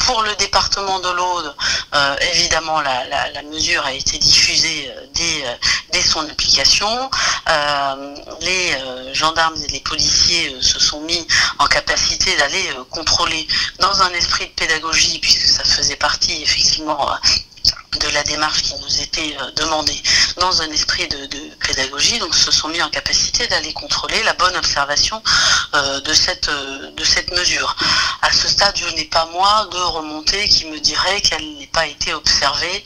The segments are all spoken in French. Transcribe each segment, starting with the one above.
Pour le département de l'Aude, évidemment, la mesure a été diffusée dès son application. Les gendarmes et les policiers se sont mis en capacité d'aller contrôler dans un esprit de pédagogie, puisque ça faisait partie effectivement de la démarche qui nous était demandée dans un esprit de pédagogie, donc se sont mis en capacité d'aller contrôler la bonne observation de cette mesure. À ce stade, je n'ai pas moi de remontée qui me dirait qu'elle n'ait pas été observée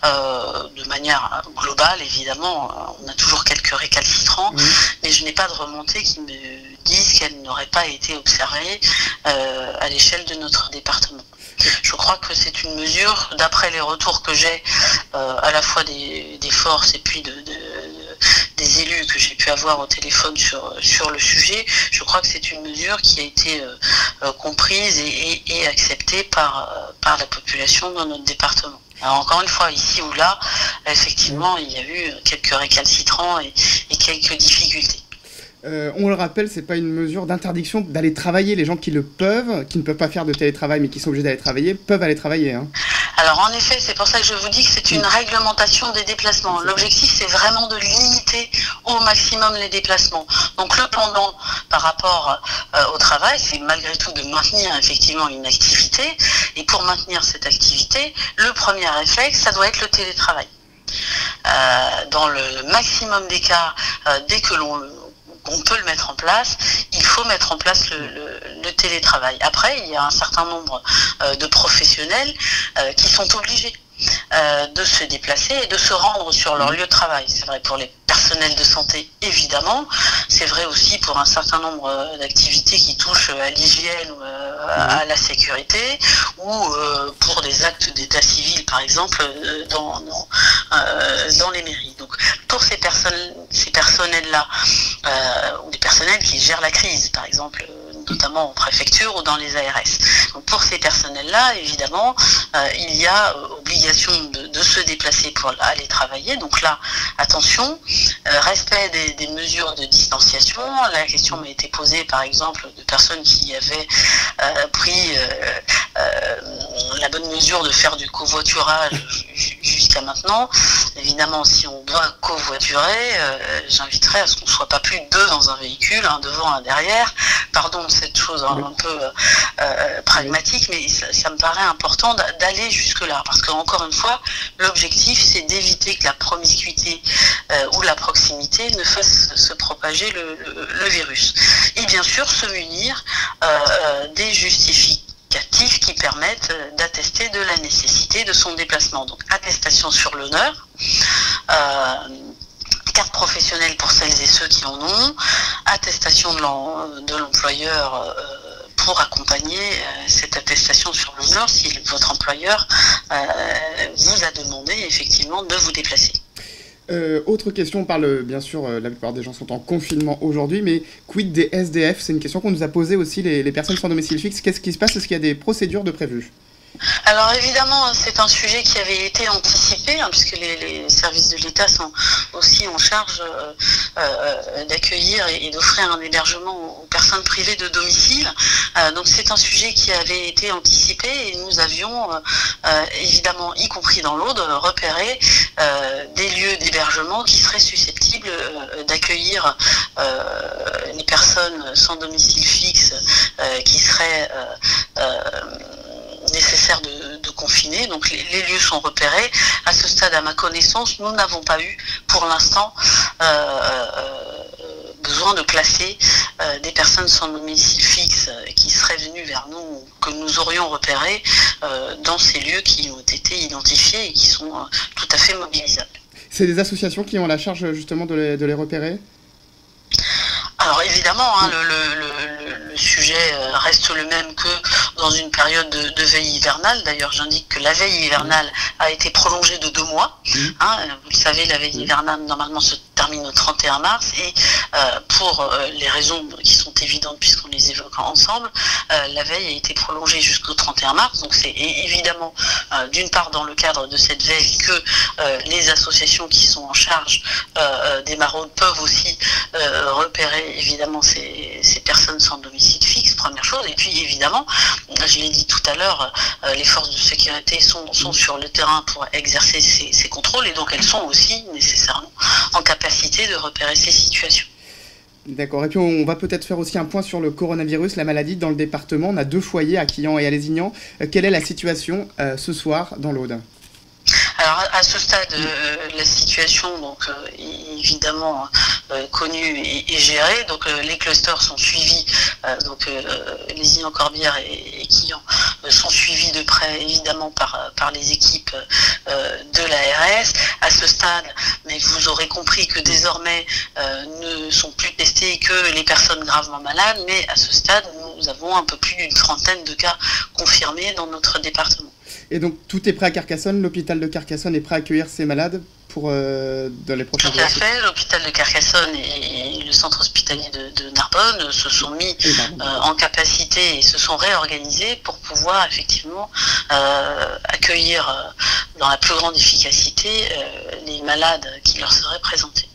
de manière globale. Évidemment, on a toujours quelques récalcitrants, mais je n'ai pas de remontée qui me dise qu'elle n'aurait pas été observée à l'échelle de notre département. Je crois que c'est une mesure, d'après les retours que j'ai, à la fois des forces et puis des élus que j'ai pu avoir au téléphone sur le sujet, je crois que c'est une mesure qui a été comprise et acceptée par la population dans notre département. Alors encore une fois, ici ou là, effectivement, il y a eu quelques récalcitrants et quelques difficultés. On le rappelle, c'est pas une mesure d'interdiction d'aller travailler. Les gens qui le peuvent, qui ne peuvent pas faire de télétravail mais qui sont obligés d'aller travailler, peuvent aller travailler. Hein. Alors en effet, c'est pour ça que je vous dis que c'est une réglementation des déplacements. L'objectif, c'est vraiment de limiter au maximum les déplacements. Donc le pendant par rapport au travail, c'est malgré tout de maintenir effectivement une activité. Et pour maintenir cette activité, le premier réflexe, ça doit être le télétravail. Dans le maximum des cas, dès que on peut le mettre en place, il faut mettre en place le télétravail. Après, il y a un certain nombre de professionnels qui sont obligés de se déplacer et de se rendre sur leur lieu de travail. C'est vrai pour les personnels de santé, évidemment. C'est vrai aussi pour un certain nombre d'activités qui touchent à l'hygiène ou à la sécurité, ou pour des actes d'état civil, par exemple, dans les mairies. Donc, pour ces personnels-là, ou des personnels qui gèrent la crise, par exemple, notamment en préfecture ou dans les ARS. Donc pour ces personnels-là, évidemment, il y a obligation de se déplacer pour aller travailler. Donc là, attention, respect des mesures de distanciation. La question m'a été posée, par exemple, de personnes qui avaient pris la bonne mesure de faire du covoiturage jusqu'à maintenant. Évidemment, si on doit covoiturer, j'inviterais à ce qu'on ne soit pas plus de deux dans un véhicule, un devant, un derrière. Pardon, cette chose un peu pragmatique, mais ça me paraît important d'aller jusque-là. Parce qu'encore une fois, l'objectif, c'est d'éviter que la promiscuité ou la proximité ne fasse se propager le virus. Et bien sûr, se munir des justificatifs qui permettent d'attester de la nécessité de son déplacement. Donc, attestation sur l'honneur, carte professionnelle pour celles et ceux qui en ont, attestation de l'employeur pour accompagner cette attestation sur l'honneur si votre employeur vous a demandé effectivement de vous déplacer. Autre question, on parle bien sûr, la plupart des gens sont en confinement aujourd'hui, mais quid des SDF? C'est une question qu'on nous a posée aussi, les personnes sans domicile fixe. Qu'est-ce qui se passe? Est-ce qu'il y a des procédures de prévues? Alors évidemment, c'est un sujet qui avait été anticipé, puisque les services de l'État sont aussi en charge d'accueillir et d'offrir un hébergement aux personnes privées de domicile. Donc c'est un sujet qui avait été anticipé et nous avions évidemment, y compris dans l'Aude, repéré des lieux d'hébergement qui seraient susceptibles d'accueillir les personnes sans domicile fixe qui seraient nécessaire de confiner. Donc les lieux sont repérés. À ce stade, à ma connaissance, nous n'avons pas eu pour l'instant besoin de placer des personnes sans domicile fixe qui seraient venues vers nous, que nous aurions repérés dans ces lieux qui ont été identifiés et qui sont tout à fait mobilisables. C'est des associations qui ont la charge justement de les repérer? Alors évidemment, le sujet reste le même que dans une période de veille hivernale. D'ailleurs, j'indique que la veille hivernale a été prolongée de 2 mois. Vous le savez, la veille hivernale, normalement, se termine au 31 mars. Et pour les raisons qui sont évidentes, puisqu'on les évoque ensemble, la veille a été prolongée jusqu'au 31 mars. Donc c'est évidemment, d'une part, dans le cadre de cette veille, que les associations qui sont en charge des maraudes peuvent aussi repérer, évidemment, ces personnes sans domicile fixe, première chose. chose. Et puis évidemment, je l'ai dit tout à l'heure, les forces de sécurité sont sur le terrain pour exercer ces contrôles, et donc elles sont aussi nécessairement en capacité de repérer ces situations. D'accord, et puis on va peut-être faire aussi un point sur le coronavirus, la maladie dans le département. On a 2 foyers à Quillan et à Lézignan. Quelle est la situation ce soir dans l'Aude ? Alors à ce stade, la situation donc évidemment connue et gérée. Donc les clusters sont suivis, donc Lézignan-Corbières et Quillan sont suivis de près évidemment par les équipes de l'ARS. À ce stade, mais vous aurez compris que désormais ne sont plus testées que les personnes gravement malades, mais à ce stade, nous avons un peu plus d'une trentaine de cas confirmés dans notre département. Et donc tout est prêt à Carcassonne, l'hôpital de Carcassonne est prêt à accueillir ces malades pour dans les prochains jours. Tout à fait, l'hôpital de Carcassonne et le centre hospitalier de Narbonne se sont mis en capacité et se sont réorganisés pour pouvoir effectivement accueillir dans la plus grande efficacité les malades qui leur seraient présentés.